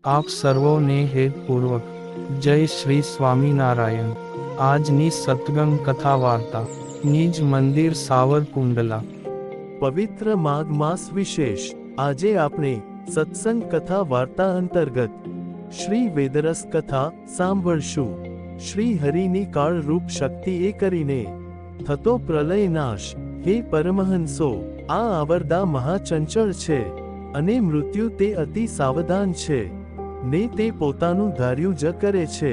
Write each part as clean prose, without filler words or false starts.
આપ સર્વોને હેતપૂર્વક જય શ્રી સ્વામિનારાયણ। આજની સત્સંગ કથા વાર્તા નિજ મંદિર સાવરકુંડલા। પવિત્ર માઘ માસ વિશેષ। આજે આપણે સત્સંગ કથા વાર્તા અંતર્ગત શ્રી વેદરસ કથા સાંભળશું। શ્રી હરિની કાળરૂપ શક્તિએ કરીને થતો પ્રલય નાશ। હે પરમહંસો, આ આવરદા મહાચંચળ છે અને મૃત્યુ તે અતિ સાવધાન છે ને તે પોતાનું ધાર્યું જ કરે છે।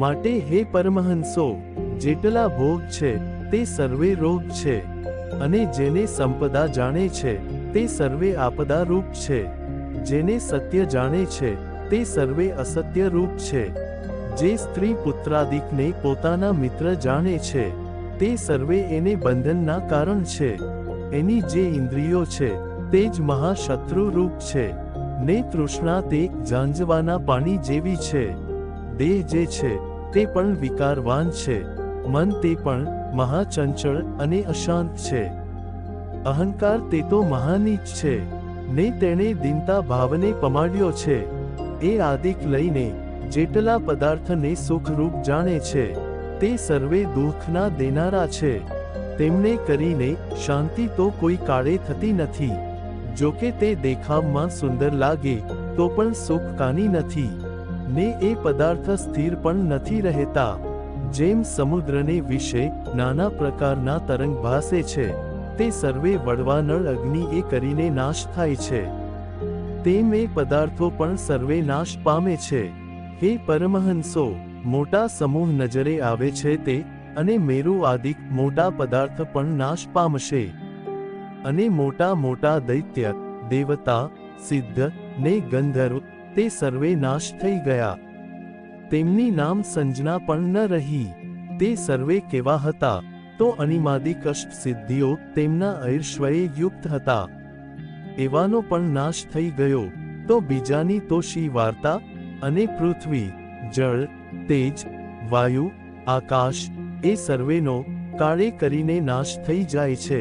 માટે હે પરમહંસો, જેટલા ભોગ છે તે સર્વે રોગ છે અને જેને સંપદા જાણે છે તે સર્વે આપદા રૂપ છે। જેને સત્ય જાણે છે તે સર્વે અસત્ય રૂપ છે। જે સ્ત્રી પુત્રાદિકને પોતાના મિત્ર જાણે છે તે સર્વે એને બંધનના કારણ છે। એની જે ઇન્દ્રિયો છે તે જ મહાશત્રુ રૂપ છે ને તૃષ્ણા તે ઝાંઝવાના પાણી જેવી છે। દેહ જે છે તે પણ વિકારવાન છે, મન તે પણ મહાચંચળ અને અશાંત છે। અહંકાર તે તો મહાનીચ છે ને તેણે દીનતા ભાવને પમાડ્યો છે। એ આદિક લઈને જેટલા પદાર્થને સુખરૂપ જાણે છે તે સર્વે દુઃખના દેનારા છે। તેમને કરીને શાંતિ તો કોઈ કાળે થતી નથી। જોકે તે દેખાવમાં સુંદર લાગે તો પણ સુખકાની નથી ને એ પદાર્થ સ્થિર પણ નથી રહેતા। જેમ સમુદ્રને વિશે નાના પ્રકારના તરંગ ભાસે છે તે સર્વે વળવા નળ અગ્નિ એ કરીને નાશ થાય છે, તેમ એ પદાર્થો પણ સર્વે નાશ પામે છે। હે પરમહંસો, મોટા સમૂહ નજરે આવે છે તે અને મેરુ આદિક મોટા પદાર્થ પણ નાશ પામશે। અને મોટા મોટા દૈત્ય, દેવતા, સિદ્ધ ને ગંધર્વ તે સર્વે નાશ થઈ ગયા। તેમની નામ સંજ્ઞા પણ ન રહી। તે સર્વે કેવા હતા તો અનિમાદિક અષ્ટ સિદ્ધિઓ તેમના ઐશ્વર્યે યુક્ત હતા। એવાનો પણ નાશ થઈ ગયો તો બીજાની તો શી વાર્તા। અને પૃથ્વી, જળ, તેજ, વાયુ, આકાશ એ સર્વેનો કાળે કરીને નાશ થઈ જાય છે।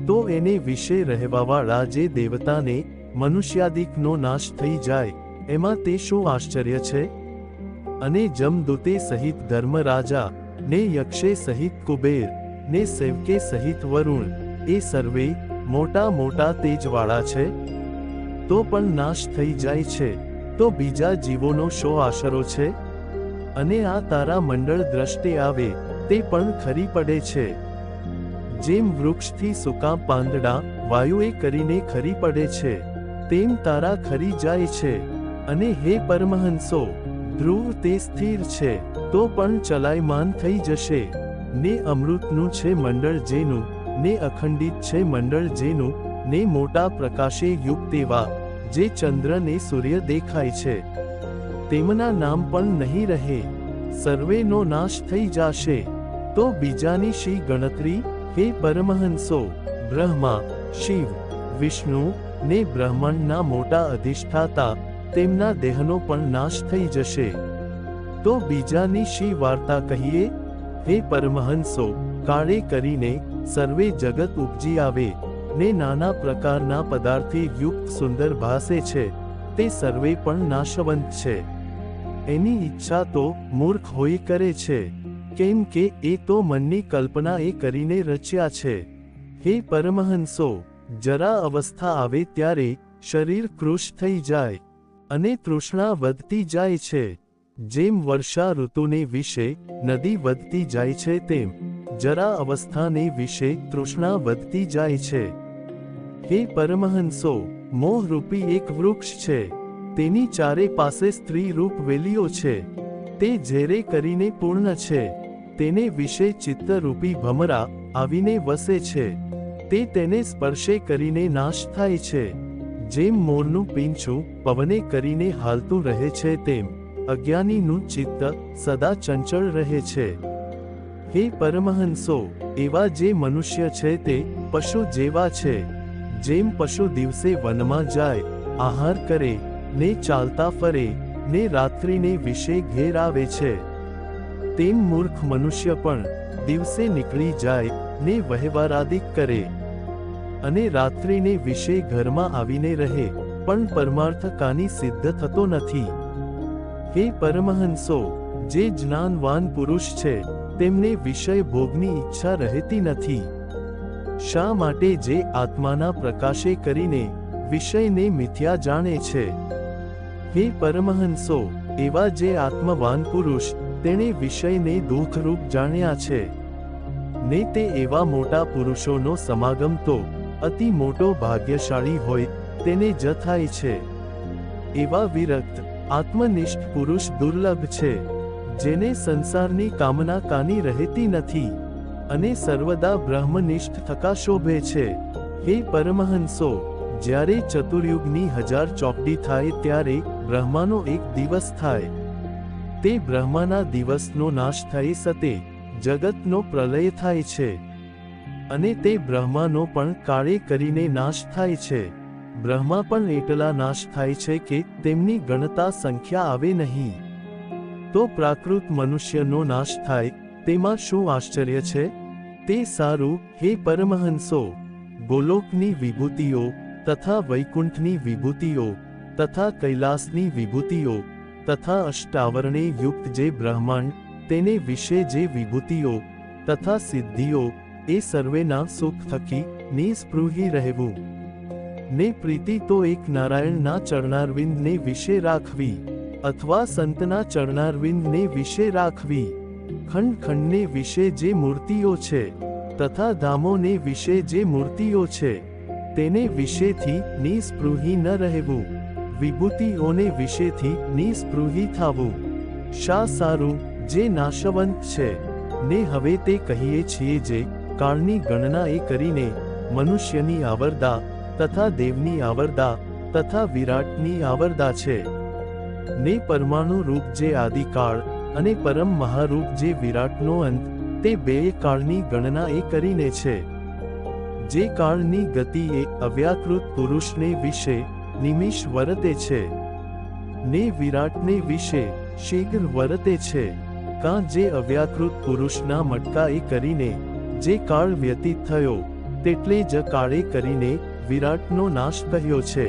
તો એને વિશે રહેવાવાળા જે દેવતાને મનુષ્યાદિકનો નાશ થઈ જાય એમાં તે શું આશ્ચર્ય છે। અને જમદૂતે સહિત ધર્મરાજા ને યક્ષે સહિત કુબેર ને સેવકે સહિત વરુણ એ સર્વે મોટા મોટા તેજવાળા છે તો પણ નાશ થઈ જાય છે તો બીજા જીવોનો શો આશરો છે। અને આ તારા મંડળ દ્રષ્ટે આવે તે પણ ખરી પડે છે। જેમ વૃક્ષથી સૂકા પાંદડા વાયુએ કરીને ખરી પડે છે તેમ તારા ખરી જાય છે। અને હે પરમહંસો, ધ્રુવ તે સ્થિર છે તો પણ ચલાયમાન થઈ જશે ને અમૃતનું છે મંડળ જેનું ને અખંડિત છે મંડળ જેનું ને મોટા પ્રકાશે યુક્ત એવા જે ચંદ્ર ને સૂર્ય દેખાય છે તેમના નામ પણ નહીં રહે, સર્વેનો નાશ થઈ જાશે તો બીજાની શી ગણતરી। હે પરમહંસો, બ્રહ્મા, શિવ, વિષ્ણુ ને બ્રહ્માંડના મોટા અધિષ્ઠાતા તેમના દેહનો પણ નાશ થઈ જશે તો બીજાની શી વાર્તા કહીએ। હે પરમહંસો, કાળે કરીને સર્વે જગત ઉપજી આવે ને નાના પ્રકારના પદાર્થે યુક્ત સુંદર ભાસે છે તે સર્વે પણ નાશવંત છે। એની ઈચ્છા તો મૂર્ખ હોય કરે છે, કેમ કે એ તો મનની કલ્પના એ કરીને રચ્યા છે। હે પરમહંસો, જરા અવસ્થા આવે ત્યારે શરીર કૃશ થઈ જાય અને તૃષ્ણા વધતી જાય છે। જેમ વર્ષા ઋતુને વિશે નદી વધતી જાય છે તેમ જરા અવસ્થાને વિશે તૃષ્ણા વધતી જાય છે। હે પરમહંસો, મોહરૂપી એક વૃક્ષ છે, તેની ચારે પાસે સ્ત્રી રૂપ વેલીઓ છે, તે ઝેરે કરીને પૂર્ણ છે। તેને વિશે ચિત્તરૂપી ભમરા આવીને વસે છે, તે તેને સ્પર્શે કરીને નાશ થાય છે। જેમ મોરનું પીંછું પવને કરીને હાલતું રહે છે તેમ અજ્ઞાનીનું ચિત્ત સદા ચંચળ રહે છે। હે પરમહંસો, એવા જે મનુષ્ય છે તે પશુ જેવા છે। જેમ પશુ દિવસે વનમાં જાય, આહાર કરે ને ચાલતા ફરે ને રાત્રિને વિશે ઘેર આવે છે તેમ મૂર્ખ મનુષ્ય પણ દિવસે નીકળી જાય ને વહેવારાદિક કરે અને રાત્રિને વિશે ઘરમાં આવીને રહે પણ પરમાર્થ કાની સિદ્ધ થતો નથી. હે પરમહંસો, જે જ્ઞાનવાન પુરુષ છે તેમને વિષય ભોગની ઈચ્છા રહેતી નથી. શા માટે? જે આત્માના પ્રકાશે કરીને વિષયને મિથ્યા જાણે છે. હે પરમહંસો, એવા જે આત્મવાન પુરુષ તેણે વિષયને દુઃખરૂપ જાણ્યા છે ને તે એવા મોટા પુરુષોનો સમાગમ તો અતિ મોટો ભાગ્યશાળી હોય તેને જ થાય છે. એવા વિરક્ત આત્મનિષ્ઠ પુરુષ દુર્લભ છે, જેને સંસારની કામના કાની રહેતી નથી અને સર્વદા બ્રહ્મનિષ્ઠ થકા શોભે છે. હે પરમહંસો, જ્યારે ચતુર્યુગની 1000 ચોકડી થાય ત્યારે બ્રહ્માનો એક દિવસ થાય. તે બ્રહ્માના દિવસનો નાશ થઈ સતે જગતનો પ્રલય થાય છે અને તે બ્રહ્માનો પણ કાળે કરીને નાશ થાય છે. બ્રહ્મા પણ એટલા નાશ થાય છે કે તેમની ગણતા સંખ્યા આવે નહીં. તો પ્રાકૃત મનુષ્યનો નાશ થાય તેમાં શું આશ્ચર્ય છે? તે સારું. હે પરમહંસો, ગોલોકની વિભૂતિઓ તથા વૈકુંઠની વિભૂતિઓ તથા કૈલાસની વિભૂતિઓ તથા અષ્ટાવરણે યુક્ત જે બ્રહ્માંડ તેને વિશે જે વિભૂતિઓ તથા સિદ્ધિઓ એ સર્વેના સુખ થકી નિસ્પૃહી રહેવું ને પ્રીતિ તો એક નારાયણના ચરણારવિંદને વિશે રાખવી અથવા સંતના ચરણારવિંદને વિશે રાખવી. ખંડ ખંડને વિશે જે મૂર્તિઓ છે તથા ધામોને વિશે જે મૂર્તિઓ છે તેને વિશેથી નિસ્પૃહી ન રહેવું. વિભૂતિઓને વિશેથી નિસ્પૃહી થાવું. શા સારું? જે નાશવંત છે ને હવે તે કહીએ છીએ જે કાળની ગણના એ કરીને મનુષ્યની આવરદા તથા દેવની આવરદા તથા વિરાટની આવરદા છે ને પરમાણુ રૂપ જે આદિકાળ અને પરમ મહારૂપ જે વિરાટનો અંત તે બે કાળની ગણના એ કરીને છે. જે કાળની ગતિ એ અવ્યાકૃત પુરુષને વિશે નિમિષ વર્તે છે ને વિરાટને વિશે શીઘ્ર વર્તે છે. કાં જે અવ્યાકૃત પુરુષના મટકા એ કરીને જે કાળ વ્યતીત થયો તેટલે જ કાળે કરીને વિરાટનો નાશ કહ્યો છે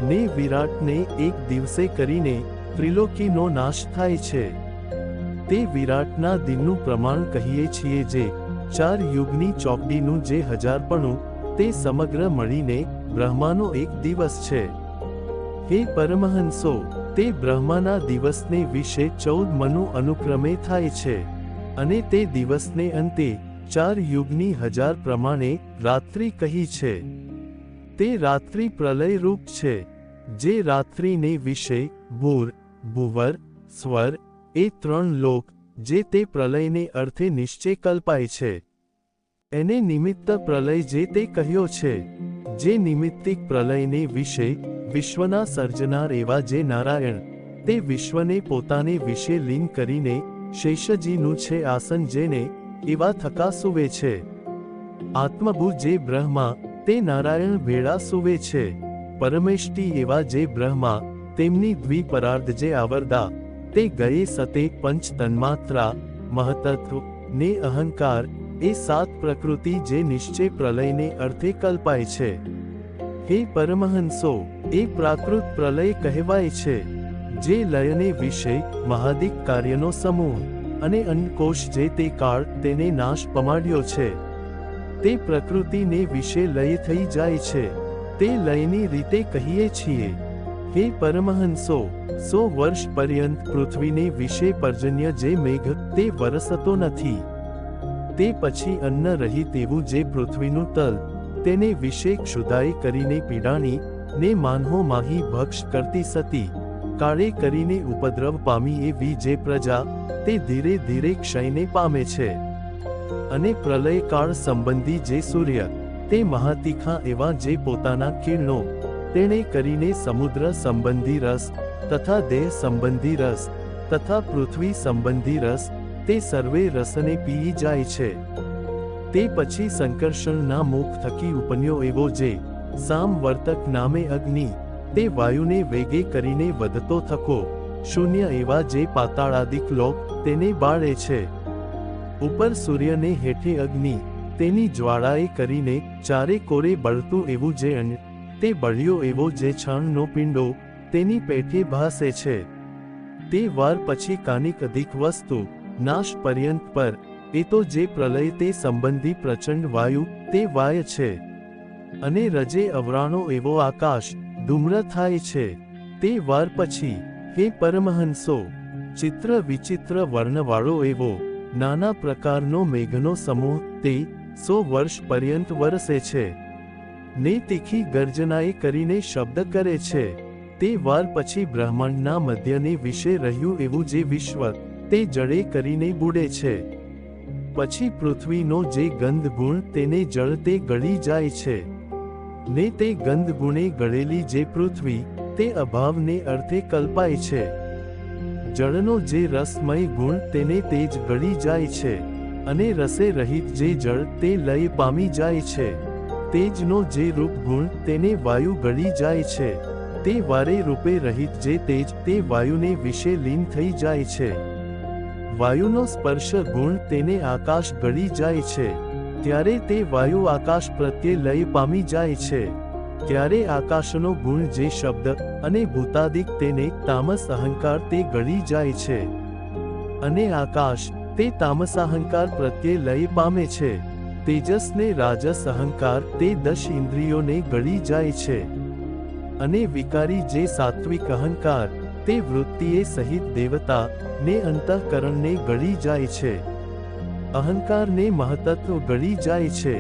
ને વિરાટને એક દિવસે કરીને ત્રિલોકીનો નાશ થાય છે. તે વિરાટના દિનનું પ્રમાણ કહીએ છીએ જે 4 યુગની ચોકડીનું જે 1000પણું તે સમગ્ર મળીને બ્રહ્માનો એક દિવસ છે. હે પરમહંસો, તે બ્રહ્માના દિવસને વિશે 14 મનુ અનુક્રમે થાય છે અને તે દિવસને અંતે 4 યુગની 1000 પ્રમાણે રાત્રિ કહી છે. તે રાત્રિ પ્રલય રૂપ છે. જે રાત્રિને વિશે ભૂર, ભુવર, સ્વર એ 3 લોક જે તે પ્રલયને અર્થે નિશ્ચય કલ્પાય છે એને નિમિત્ત પ્રલય જે તે કહ્યો છે. જે નિમિત્તિક પ્રલયને વિશે વિશ્વના સર્જનાર એવા જે નારાયણ તે વિશ્વને પોતાને વિશે લીન કરીને શેષજીનું છે આસન જેને એવા થકા સુવે છે. આત્મભૂ જે બ્રહ્મા તે નારાયણ ભેળા સુવે છે. પરમેષ્ટિ એવા જે બ્રહ્મા તેમની દ્વિપરાર્ધ જે આવરદા તે ગયે સતે પંચ તન્માત્રા મહતત્વ ને અહંકાર એ 7 પ્રકૃતિ જે નિશ્ચય પ્રલયને અર્થે કલ્પાય છે. હે પરમહંસો, એ પ્રાકૃત પ્રલય કહેવાય છે. જે લયને વિશે મહાદિક કાર્યનો સમૂહ અને અન્નકોશ જે તે કાળ તેને નાશ પમાડ્યો છે તે પ્રકૃતિને વિશે લય થઈ જાય છે. તે લયની રીતે કહીએ છીએ. હે પરમહંસો, 100 વર્ષ પર્યંત પૃથ્વીને વિશે પર્જન્ય જે મેઘ તે વરસતો નથી. તે પછી અન્ન રહી તેવું જે પૃથ્વીનું તલ તેને વિશે ક્ષુધાઈ કરીને પીડાણી ને માનહો માહી ભક્ષ કરતી સતી કાળે કરીને ઉપદ્રવ પામી એવી જે પ્રજા તે ધીરે ધીરે ક્ષયને પામે છે. અને પ્રલય કાળ સંબંધી જે સૂર્ય તે મહાતીખા એવા જે પોતાના કિરણો તેણે કરીને સમુદ્ર સંબંધી રસ તથા દેહ સંબંધી રસ તથા પૃથ્વી સંબંધી રસ તે સર્વે રસને પી જાય છે. તે પછી સંકર્ષણના મુખ થકી ઉપન્યો એવો જે સામવર્તક નામે અગ્નિ તે વાયુને વેગે કરીને વધતો થકો શૂન્ય એવા જે પાતાળાદિક લોક તેને બાળે છે. ઉપર સૂર્યને હેઠે અગ્નિ તેની જ્વાળાએ કરીને ચારે કોરે બળતું એવું જે અન્ન તે બળ્યો એવો જે છણનો પિંડો તેની પેઠે ભાસે છે. તે વાર પછી કાનિક અધિક વસ્તુ નાશ પર્યંત પર એ તો જે પ્રલય તે સંબંધી પ્રચંડ વાયુ તે વાય છે. અને રજે અવરાણો એવો આકાશ ધૂમ્ર થાય છે. તે વાર પછી હે પરમહંસો ચિત્ર વિચિત્ર વર્ણવાળો એવો નાના પ્રકારનો મેઘનો સમૂહ તે 100 વર્ષ પર્યંત વરસે છે ને તીખી ગર્જનાએ કરીને શબ્દ કરે છે. તે વાર પછી બ્રહ્માંડના મધ્યને વિશે રહ્યું એવું જે વિશ્વ તે જળે કરીને બુડે છે. પછી પૃથ્વીનો જે ગંધ ગુણ તેને જળ તે ગળી જાય છે ને તે ગંધ ગુણે ગળેલી જે પૃથ્વી તે અભાવને અર્થે કલ્પાય છે. જળનો જે રસમય ગુણ તેને તેજ ગળી જાય છે અને રસે રહિત જે જળ તે લય પામી જાય છે. તેજનો જે રૂપ ગુણ તેને વાયુ ગળી જાય છે. તે વારે રૂપે રહિત જે તેજ તે વાયુને વિશે લીન થઈ જાય છે. વાયુનો સ્પર્શ ગુણ તેને આકાશ ગળી જાય છે. ત્યારે તે વાયુ આકાશ પ્રત્યે લય પામી જાય છે. ત્યારે આકાશનો ગુણ જે શબ્દ અને ભૂતાદિક તેને તામસ અહંકાર તે ગળી જાય છે અને આકાશ તે તામસાહંકાર પ્રત્યે લય પામે છે. તેજસને રાજસ અહંકાર તે 10 ઇન્દ્રિયોને ગળી જાય છે અને વિકારી જે સાત્વિક અહંકાર તે વૃત્તિએ સહિત દેવતા ને અંતઃકરણને ગળી જાય છે. અહંકારને મહતત્વ ગળી જાય છે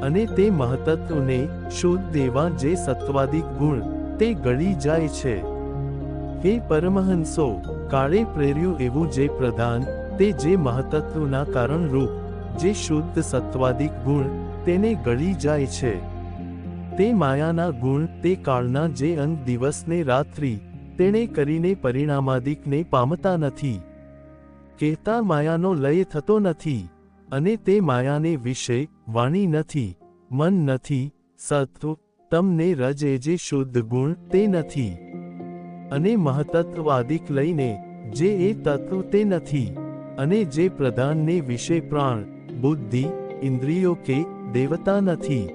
અને તે મહતત્વને શુદ્ધ દેવા જે સત્વાદિક ગુણ તે ગળી જાય છે. હે પરમહંસો કાળે પ્રેર્યું એવું જે પ્રધાન તે જે મહતત્વના કારણ રૂપ જે શુદ્ધ સત્વાદિક ગુણ તેને ગળી જાય છે. તે માયાના ગુણ તે કાળના જે અંગ દિવસને રાત્રિ તેણે કરીને પરિણામાદિકને પામતા નથી. કહેતા માયાનો લય થતો નથી અને તે માયાને વિશે વાણી નથી, મન નથી, સત્વ તમને રજ એ જે શુદ્ધ ગુણ તે નથી અને મહતત્વાદિક લઈને જે એ તત્વ તે નથી અને જે પ્રધાનને વિશે પ્રાણ બુદ્ધિ ઇન્દ્રિયો કે દેવતા નથી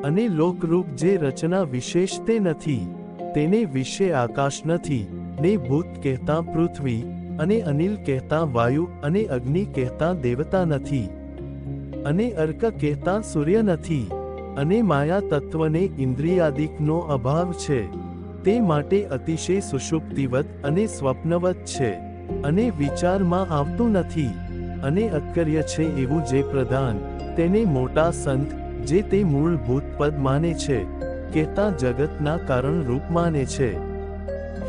અને લોકરૂપ જે રચના વિશેષ તે નથી. તેને વિશે આકાશ નથી ને ભૂત કહેતા પૃથ્વી અને અનિલ કહેતા વાયુ અને અગ્નિ કહેતા દેવતા નથી અને અર્ક કહેતા સૂર્ય નથી અને માયા તત્વને ઇન્દ્રિયાદિકનો અભાવ છે. તે માટે અતિશય સુષુપ્તિવત અને સ્વપ્નવત છે અને વિચારમાં આવતું નથી અને અકર્ય છે એવું જે પ્રધાન તેને મોટા સંત જે તે મૂળભૂત પદ માને છે કહેતા જગતના કારણ રૂપ માને છે.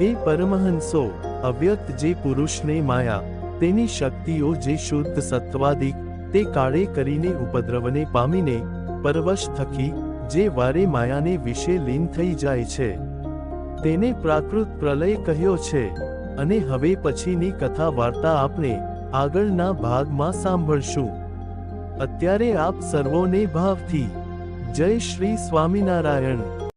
હે પરમહંસો અવ્યક્ત જે પુરુષને માયા તેની શક્તિઓ જે શુદ્ધ સત્વાદિક તે કાળે કરીને ઉપદ્રવને પામીને પરવશ થકી જે વારે માયાને વિશે લીન થઈ જાય છે તેને પ્રાકૃત પ્રલય કહ્યો છે. અને હવે પછીની કથા વાર્તા આપણે આગળના ભાગમાં સાંભળશું. અત્યારે આપ સર્વોને ભાવથી જય શ્રી સ્વામિનારાયણ.